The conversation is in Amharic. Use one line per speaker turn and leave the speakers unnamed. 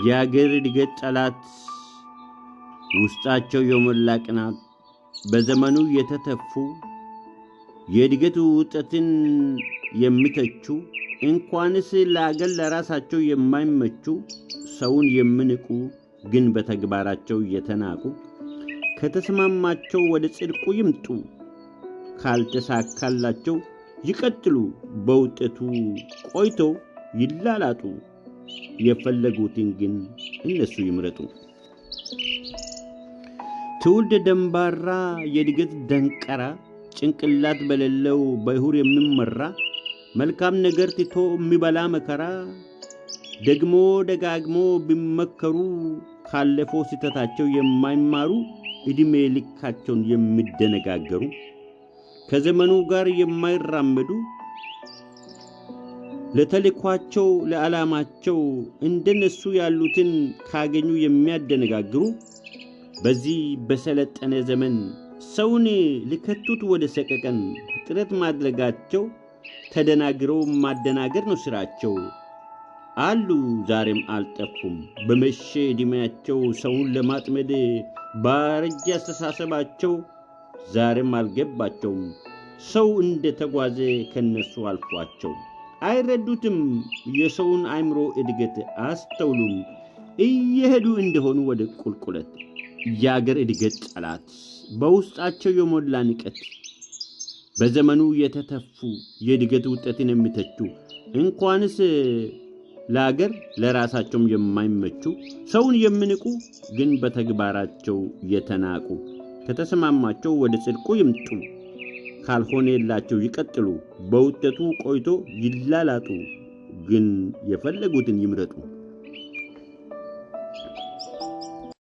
የአገር እድገት ጠላት ውስጣቸው የሞላ ቅናት በዘመኑ የተተፉ የእድገት ውጤትን የሚተቹ እንኳንስ ለአገር ለራሳቸው የማይመቹ ሰውን የሚንቁ ግን በተግባራቸው የተናቁ ከተስማማቸው ወደ ጽድቁ ይምጡ ካልተሳካላቸው ይቀጥሉ በውጤቱ ቆይቶ ይላላጡ የፈለጉትን ግን እነሱ ይምረጡ ትውልድ ደንባራ የእድገት ደንቀራ ጭንቅላት በሌለው በይሁር የሚመራ መልካም ነገር ትቶ የሚበላ መከራ ደግሞ ደጋግሞ ቢመከሩ ካለፈው ስህተታቸው የማይማሩ እድሜ ልካቸውን የሚደነጋገሩ ከዘመኑ ጋር የማይራመዱ ለተልኳቸው ለዓላማቸው እንደነሱ ያሉትን ካገኙ የሚያደነጋግሩ በዚህ በሰለጠነ ዘመን ሰውን ሊከቱት ወደ ሰቀቀን ጥረት ማድረጋቸው ተደናግረው ማደናገር ነው ስራቸው አሉ ዛሬም አልጠፉም በመሸ እድሜያቸው ሰውን ለማጥመድ ባረጀ አስተሳሰባቸው ዛሬም አልገባቸውም ሰው እንደተጓዘ ከነሱ አልፏቸው አይረዱትም የሰውን አእምሮ እድገት አስተውሉም እየሄዱ እንደሆኑ ወደ ቁልቁለት የአገር እድገት ጠላት በውስጣቸው የሞላ ንቀት በዘመኑ የተተፉ የእድገት ውጤትን የሚተቹ እንኳንስ ለአገር ለራሳቸውም የማይመቹ ሰውን የሚንቁ ግን በተግባራቸው የተናቁ ከተስማማቸው ወደ ጽድቁ ይምጡ ካልሆነላቸው ይቀጥሉ በውጤቱ ቆይቶ ይላላጡ ግን የፈለጉትን ይምረጡ